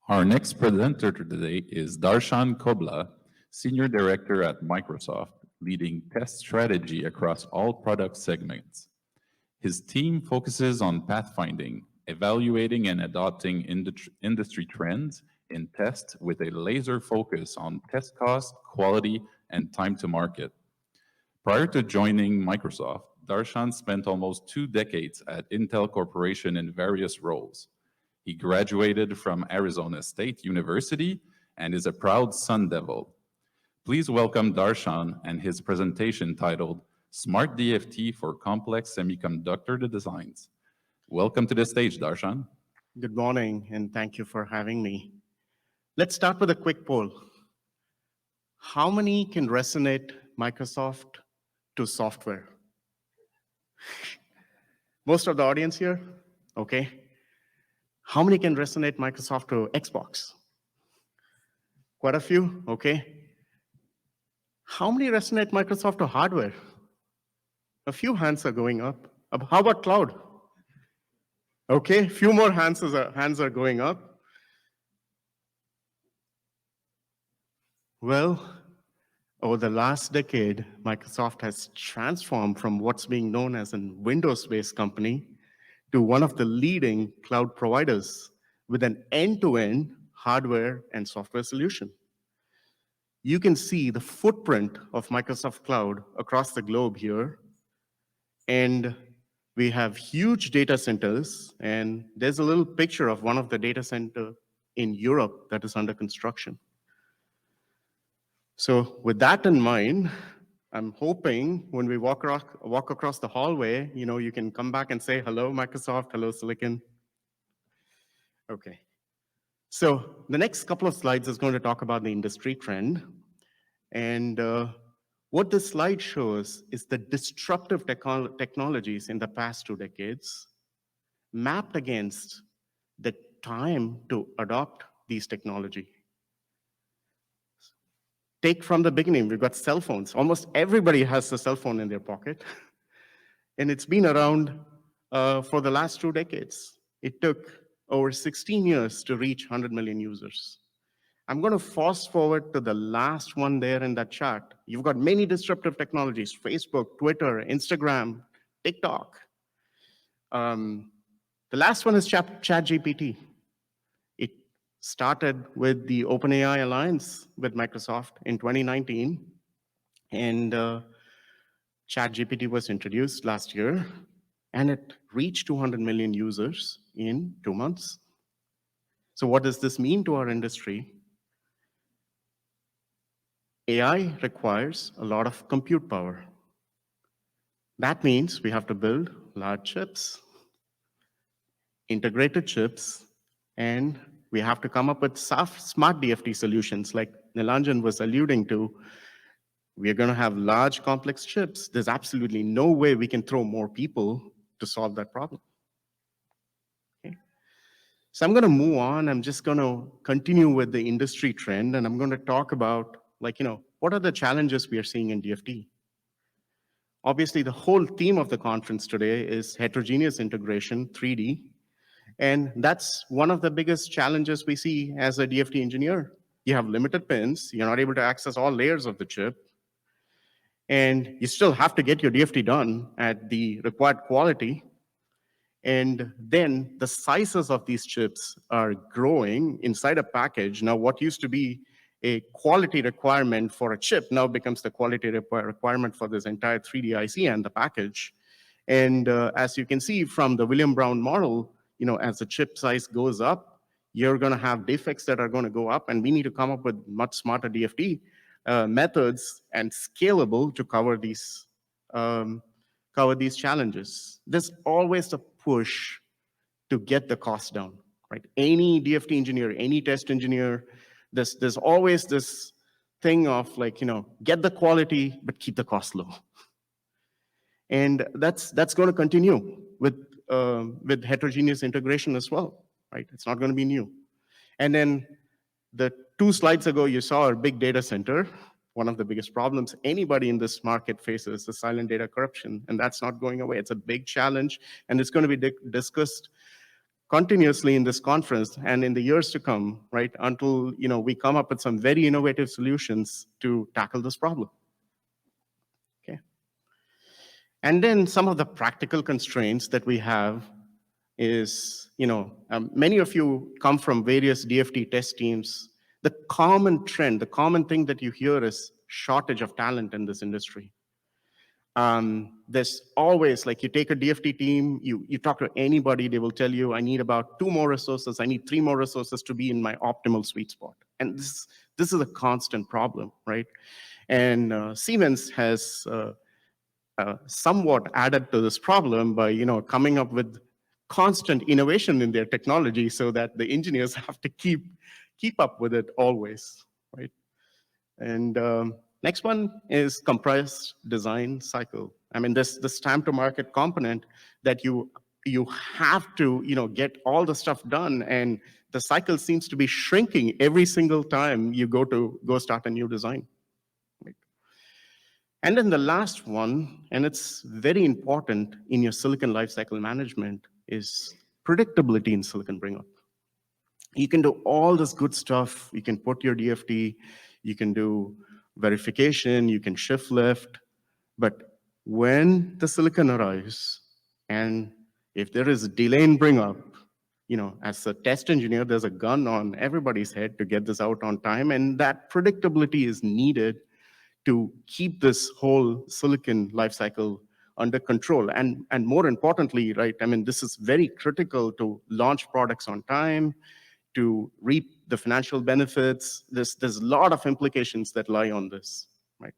Our next presenter today is Darshan Kobla, Senior Director at Microsoft, leading test strategy across all product segments. His team focuses on pathfinding, evaluating and adopting industry trends in test with a laser focus on test cost, quality, and time to market. Prior to joining Microsoft, Darshan spent almost 2 decades at Intel Corporation in various roles. He graduated from Arizona State University and is a proud Sun Devil. Please welcome Darshan and his presentation titled Smart DFT for Complex Semiconductor Designs. Welcome to the stage, Darshan. Good morning, and thank you for having me. Let's start with a quick poll. How many can resonate Microsoft to software? Most of the audience here? Okay. How many can resonate Microsoft to Xbox? Quite a few, okay. How many resonate Microsoft to hardware? A few hands are going up. How about cloud? Okay, few more hands are going up. Well, over the last decade, Microsoft has transformed from what's being known as a Windows-based company to one of the leading cloud providers with an end-to-end hardware and software solution. You can see the footprint of Microsoft Cloud across the globe here. And we have huge data centers, and there's a little picture of one of the data centers in Europe that is under construction. So with that in mind, I'm hoping when we walk across the hallway, you can come back and say, hello, Microsoft, hello, Silicon. Okay. So the next couple of slides is going to talk about the industry trend. And what this slide shows is the disruptive technologies in the past 2 decades mapped against the time to adopt these technology. Take from the beginning, we've got cell phones. Almost everybody has a cell phone in their pocket. And it's been around for the last 2 decades. It took over 16 years to reach 100 million users. I'm going to fast forward to the last one there in that chart. You've got many disruptive technologies: Facebook, Twitter, Instagram, TikTok. The last one is ChatGPT. It started with the OpenAI alliance with Microsoft in 2019. And ChatGPT was introduced last year, and it reached 200 million users in 2 months. So what does this mean to our industry? AI requires a lot of compute power. That means we have to build large chips, integrated chips, and we have to come up with smart DFT solutions like Nilanjan was alluding to. We are going to have large, complex chips. There's absolutely no way we can throw more people to solve that problem. Okay. So I'm going to move on. I'm just going to continue with the industry trend, and I'm going to talk about what are the challenges we are seeing in DFT? Obviously, the whole theme of the conference today is heterogeneous integration, 3D. And that's one of the biggest challenges we see as a DFT engineer. You have limited pins. You're not able to access all layers of the chip. And you still have to get your DFT done at the required quality. And then the sizes of these chips are growing inside a package. Now, what used to be a quality requirement for a chip now becomes the quality requirement for this entire 3D IC and the package. And as you can see from the William Brown model, as the chip size goes up, you're going to have defects that are going to go up, and we need to come up with much smarter DFT methods and scalable to cover these challenges. There's always a push to get the cost down, right? Any DFT engineer, any test engineer, there's always this thing of get the quality, but keep the cost low. And that's going to continue with heterogeneous integration as well, right? It's not going to be new. And then the 2 slides ago, you saw our big data center. One of the biggest problems anybody in this market faces is silent data corruption, and that's not going away. It's a big challenge, and it's going to be discussed continuously in this conference and in the years to come, right, until we come up with some very innovative solutions to tackle this problem. Okay. And then some of the practical constraints that we have is, many of you come from various DFT test teams. The common trend, the common thing that you hear is shortage of talent in this industry. There's always, like, you take a DFT team, you talk to anybody, they will tell you, I need about 2 more resources, I need 3 more resources to be in my optimal sweet spot. And this is a constant problem, right? And Siemens has somewhat added to this problem by, coming up with constant innovation in their technology so that the engineers have to keep up with it always, right? And next one is compressed design cycle. I mean, this time to market component that you have to, get all the stuff done, and the cycle seems to be shrinking every single time you go start a new design. Right? And then the last one, and it's very important in your silicon lifecycle management, is predictability in silicon bring-up. You can do all this good stuff. You can put your DFT, you can do verification, you can shift left, but when the silicon arrives, and if there is a delay in bring-up, as a test engineer, there's a gun on everybody's head to get this out on time, and that predictability is needed to keep this whole silicon lifecycle under control. And more importantly, right, I mean, this is very critical to launch products on time, to reap the financial benefits. There's a lot of implications that lie on this, right?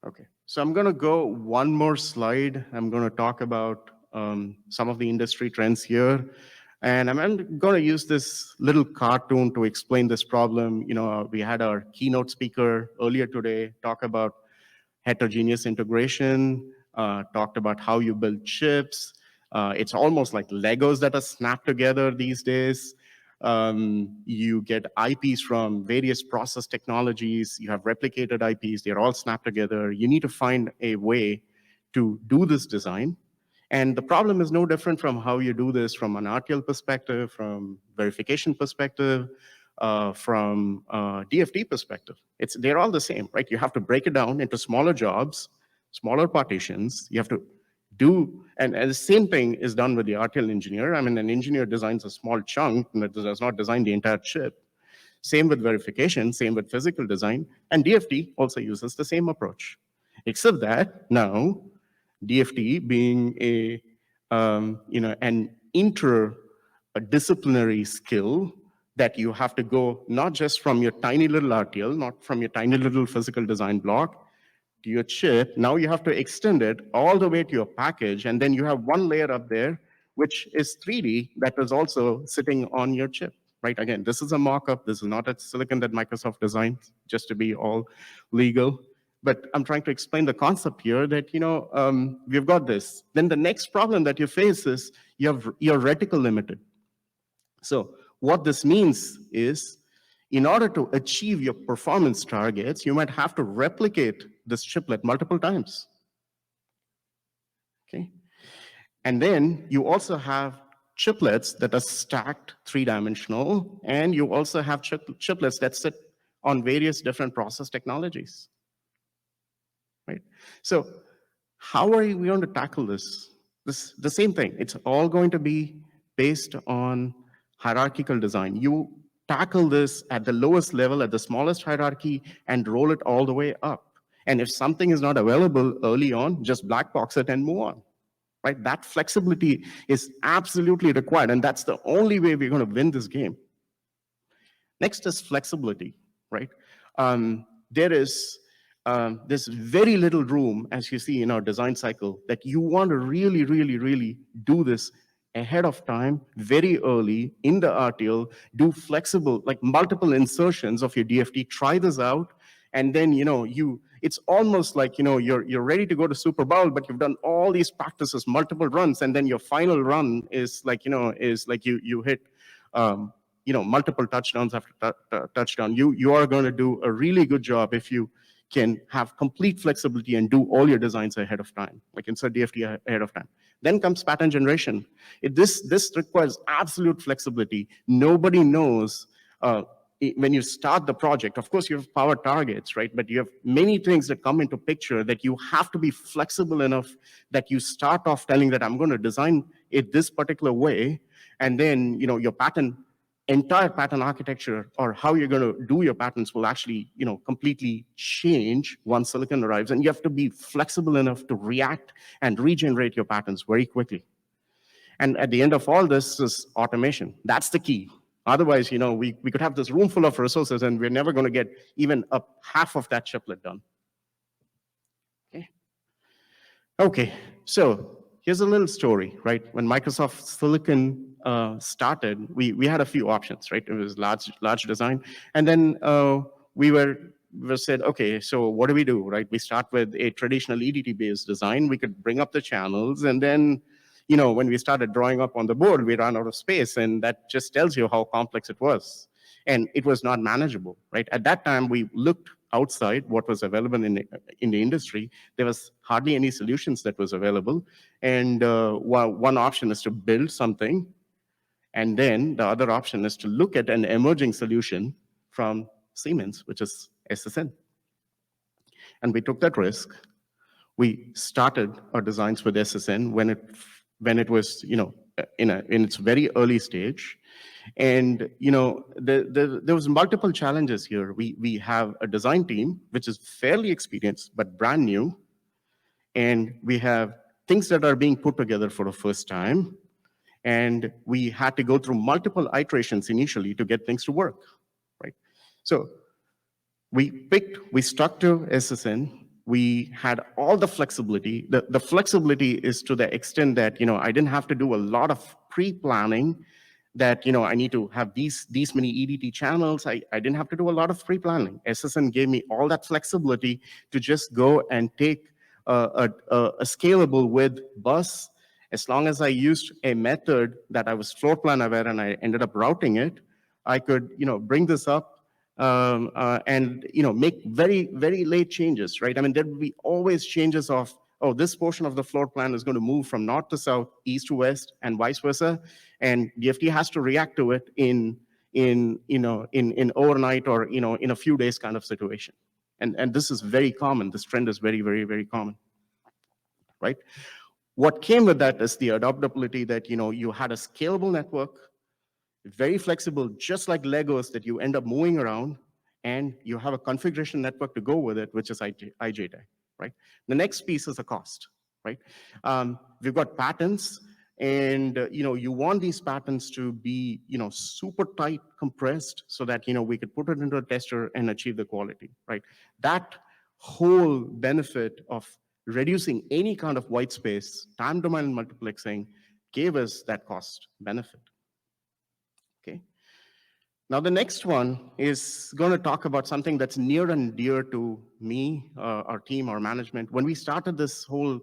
Okay, so I'm gonna go one more slide. I'm gonna talk about some of the industry trends here. And I'm going to use this little cartoon to explain this problem. We had our keynote speaker earlier today talk about heterogeneous integration, talked about how you build chips. It's almost like Legos that are snapped together these days. You get IPs from various process technologies. You have replicated IPs. They're all snapped together. You need to find a way to do this design. And the problem is no different from how you do this from an RTL perspective, from verification perspective, from DFT perspective. They're all the same, right? You have to break it down into smaller jobs, smaller partitions. You have to do, and the same thing is done with the RTL engineer. I mean, an engineer designs a small chunk and does not design the entire chip. Same with verification, same with physical design, and DFT also uses the same approach. Except that now, DFT being an interdisciplinary skill that you have to go not just from your tiny little RTL, not from your tiny little physical design block to your chip. Now you have to extend it all the way to your package, and then you have one layer up there, which is 3D, that is also sitting on your chip, right? Again, this is a mock-up. This is not a silicon that Microsoft designed, just to be all legal. But I'm trying to explain the concept here that, we've got this. Then the next problem that you face is you're reticle limited. So what this means is, in order to achieve your performance targets, you might have to replicate this chiplet multiple times. Okay. And then you also have chiplets that are stacked 3-dimensional, and you also have chiplets that sit on various different process technologies. Right? So how are we going to tackle this? The same thing. It's all going to be based on hierarchical design. You tackle this at the lowest level, at the smallest hierarchy, and roll it all the way up. And if something is not available early on, just black box it and move on. Right? That flexibility is absolutely required, and that's the only way we're going to win this game. Next is flexibility, right? There's very little room, as you see in our design cycle, that you want to really, really, really do this ahead of time, very early in the RTL, do flexible, like multiple insertions of your DFT, try this out, and then, it's almost like, you're ready to go to Super Bowl, but you've done all these practices, multiple runs, and then your final run is like, you hit, multiple touchdowns after touchdown. You are going to do a really good job if you can have complete flexibility and do all your designs ahead of time, like insert DFT ahead of time. Then comes pattern generation. This requires absolute flexibility. Nobody knows when you start the project. Of course, you have power targets, right? But you have many things that come into picture that you have to be flexible enough that you start off telling that I'm going to design it this particular way, and then your entire pattern architecture or how you're going to do your patterns will actually completely change once silicon arrives, and you have to be flexible enough to react and regenerate your patterns very quickly. And at the end of all this is automation. That's the key. Otherwise, we could have this room full of resources and we're never going to get even half of that chiplet done. Okay, so here's a little story, right? When Microsoft Silicon started, we had a few options, right? It was large design. And then we said, okay, so what do we do, right? We start with a traditional EDT-based design. We could bring up the channels, and then when we started drawing up on the board, we ran out of space, and that just tells you how complex it was. And it was not manageable, right? At that time, we looked outside what was available in the industry. There was hardly any solutions that was available. And one option is to build something, and then the other option is to look at an emerging solution from Siemens, which is SSN. And we took that risk. We started our designs with SSN when it was in its very early stage. And there was multiple challenges here. We have a design team which is fairly experienced but brand new, and we have things that are being put together for the first time, and we had to go through multiple iterations initially to get things to work, right? So we stuck to SSN. We had all the flexibility. The flexibility is to the extent that I didn't have to do a lot of pre-planning, that I need to have these many EDT channels. I didn't have to do a lot of pre-planning. SSN gave me all that flexibility to just go and take a scalable width bus. As long as I used a method that I was floor plan aware and I ended up routing it, I could bring this up and make very, very late changes, right? I mean, there will be always changes of, oh, this portion of the floor plan is going to move from north to south, east to west, and vice versa, and DFT has to react to it in overnight or in a few days kind of situation. And this is very common. This trend is very, very, very common, right? What came with that is the adaptability that you had a scalable network, very flexible, just like Legos that you end up moving around, and you have a configuration network to go with it, which is IJTAG, right? The next piece is the cost, right? We've got patents, and you want these patents to be super tight compressed so that we could put it into a tester and achieve the quality, right? That whole benefit of reducing any kind of white space, time domain multiplexing, gave us that cost benefit. Okay. Now the next one is going to talk about something that's near and dear to me, our team, our management. When we started this whole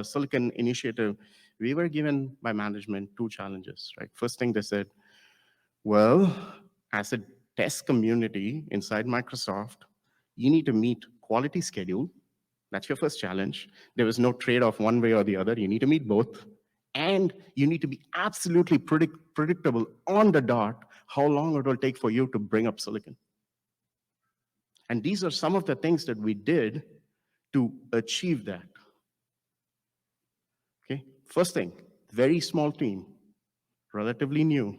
Silicon initiative, we were given by management two challenges, right? First thing they said, well, as a test community inside Microsoft, you need to meet quality schedule. That's your first challenge. There was no trade-off one way or the other. You need to meet both. And you need to be absolutely predictable on the dot how long it will take for you to bring up silicon. And these are some of the things that we did to achieve that. Okay, first thing, very small team, relatively new.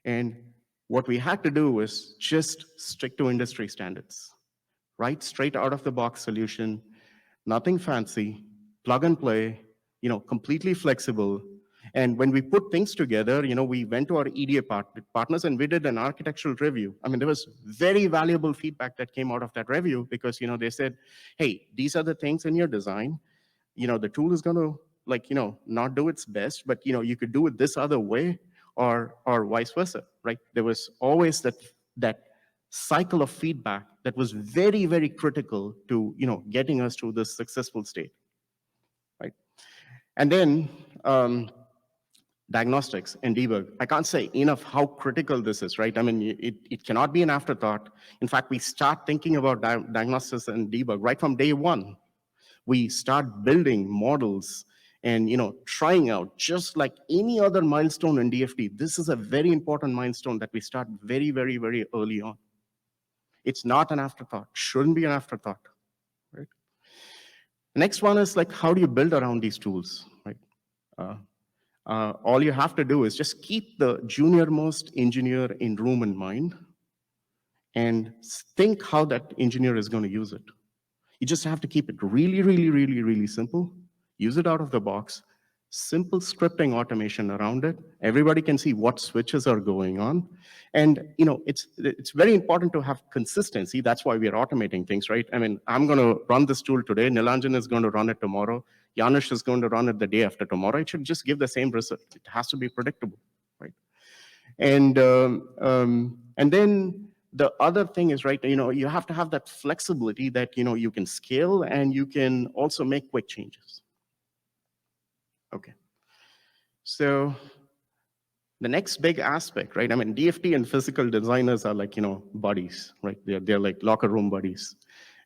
And what we had to do was just stick to industry standards, right? Straight out of the box solution, nothing fancy, plug and play, completely flexible. And when we put things together, we went to our EDA partners and we did an architectural review. I mean, there was very valuable feedback that came out of that review because, they said, hey, these are the things in your design. The tool is going to not do its best, but, you could do it this other way or vice versa, right? There was always that cycle of feedback that was very, very critical to, getting us to this successful state, right? And then diagnostics and debug. I can't say enough how critical this is, right? I mean, it cannot be an afterthought. In fact, we start thinking about diagnostics and debug right from day one. We start building models and trying out, just like any other milestone in DFT. This is a very important milestone that we start very, very, very early on. It's not an afterthought, shouldn't be an afterthought, right? The next one is like, how do you build around these tools, right? All you have to do is just keep the junior-most engineer in room in mind and think how that engineer is going to use it. You just have to keep it really, really, really, really simple. Use it out of the box. Simple scripting automation around it. Everybody can see what switches are going on. And it's very important to have consistency. That's why we are automating things, right? I mean, I'm going to run this tool today. Nilanjan is going to run it tomorrow. Janusz is going to run it the day after tomorrow. It should just give the same result. It has to be predictable, right? And then the other thing is, right, you have to have that flexibility that, you can scale and you can also make quick changes. Okay. So the next big aspect, right? I mean, DFT and physical designers are like, buddies, right? They're like locker room buddies.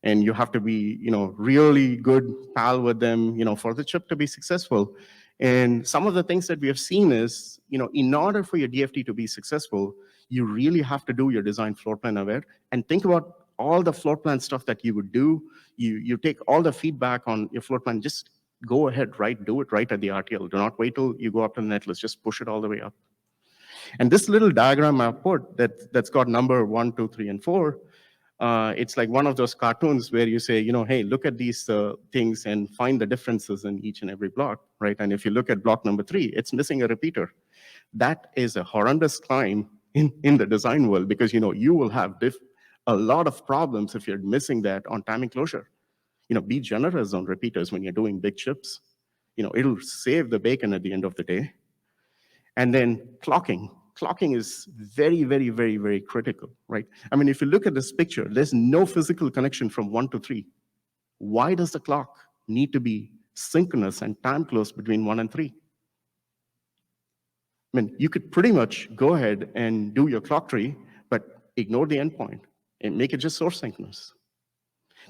And you have to be, really good pal with them, for the chip to be successful. And some of the things that we have seen is, in order for your DFT to be successful, you really have to do your design floor plan aware and think about all the floor plan stuff that you would do. You take all the feedback on your floor plan, just go ahead, right? Do it right at the RTL. Do not wait till you go up to the netlist. Just push it all the way up. And this little diagram I put that's got number 1, 2, 3, and 4, it's like one of those cartoons where you say, hey, look at these things and find the differences in each and every block, right? And if you look at block number 3, it's missing a repeater. That is a horrendous climb in the design world, because you will have a lot of problems if you're missing that on timing closure. Be generous on repeaters when you're doing big chips. It'll save the bacon at the end of the day. And then clocking. Clocking is very, very, very, very critical, right? I mean, if you look at this picture, there's no physical connection from 1 to 3. Why does the clock need to be synchronous and time close between 1 and 3? I mean, you could pretty much go ahead and do your clock tree, but ignore the endpoint and make it just source synchronous.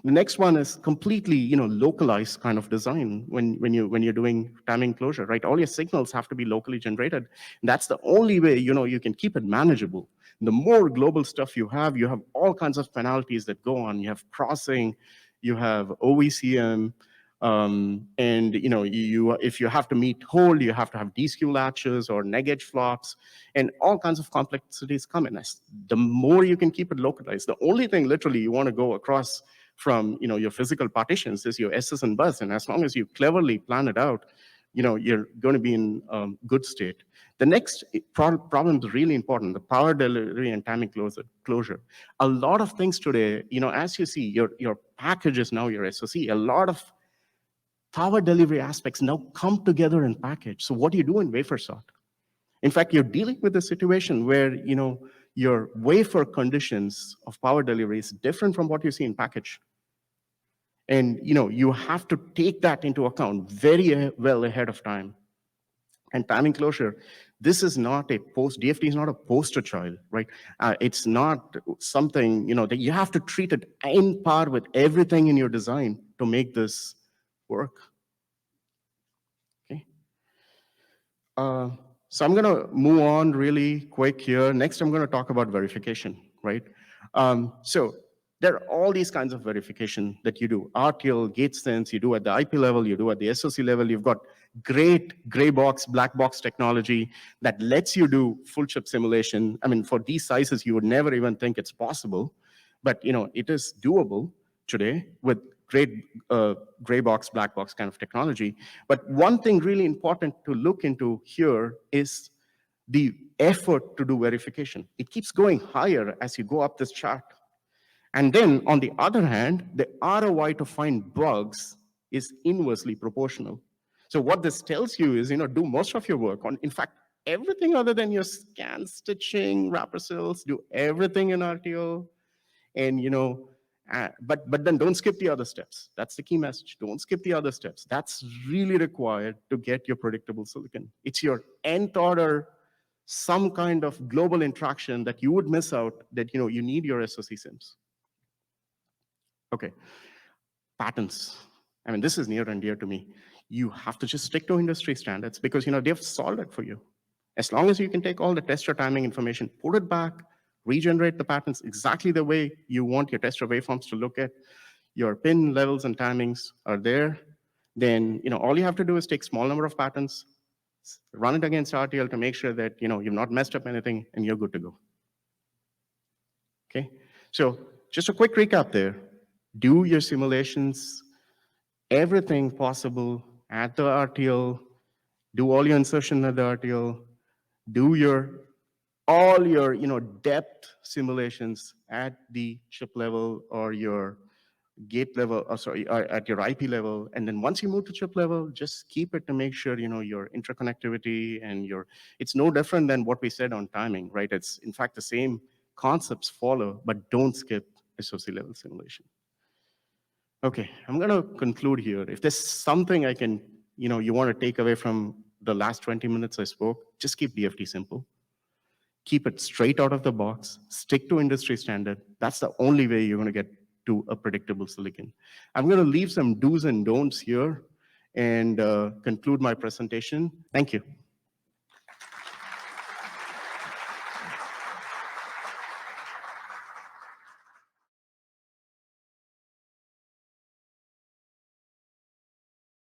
The next one is completely, localized kind of design when you're doing timing closure, right? All your signals have to be locally generated. And that's the only way, you can keep it manageable. The more global stuff you have all kinds of penalties that go on. You have crossing, you have OVCM, and if you have to meet hold, you have to have DSKU latches or neg-edge flops, and all kinds of complexities come in. The more you can keep it localized, the only thing literally you want to go across from your physical partitions is your SS and bus, and as long as you cleverly plan it out, you're going to be in good state. The next problem is really important: the power delivery and timing closure. A lot of things today, as you see, your package is now your SoC. A lot of power delivery aspects now come together in package. So what do you do in wafer sort? In fact, you're dealing with a situation where your wafer conditions of power delivery is different from what you see in package. And you have to take that into account very well ahead of time. And timing closure, this is not DFT is not a poster child, right? It's not something, that you have to treat it in par with everything in your design to make this work. Okay. So I'm going to move on really quick here. Next, I'm going to talk about verification, right? So there are all these kinds of verification that you do. RTL, gate sense, you do at the IP level, you do at the SoC level. You've got great gray box, black box technology that lets you do full chip simulation. I mean, for these sizes, you would never even think it's possible, but it is doable today with great gray box, black box kind of technology. But one thing really important to look into here is the effort to do verification. It keeps going higher as you go up this chart. And then on the other hand, the ROI to find bugs is inversely proportional. So what this tells you is, do most of your work on, in fact, everything other than your scan stitching, wrapper cells, do everything in RTO. And, But then don't skip the other steps. That's the key message. Don't skip the other steps. That's really required to get your predictable silicon. It's your nth order, some kind of global interaction that you would miss out, that you need your SoC SIMs. Okay, patents. I mean, this is near and dear to me. You have to just stick to industry standards because they've solved it for you. As long as you can take all the tester timing information, put it back, regenerate the patterns exactly the way you want your tester waveforms to look at, your pin levels and timings are there, then all you have to do is take small number of patterns, run it against RTL to make sure that you've not messed up anything, and you're good to go. Okay, so just a quick recap there. Do your simulations, everything possible at the RTL, do all your insertion at the RTL, do all your depth simulations at the chip level or your gate level, or at your IP level. And then once you move to chip level, just keep it to make sure your interconnectivity and it's no different than what we said on timing, right? It's in fact the same concepts follow, but don't skip SoC level simulation. Okay, I'm going to conclude here. If there's something you want to take away from the last 20 minutes I spoke, just keep DFT simple. Keep it straight out of the box. Stick to industry standard. That's the only way you're going to get to a predictable silicon. I'm going to leave some do's and don'ts here and conclude my presentation. Thank you.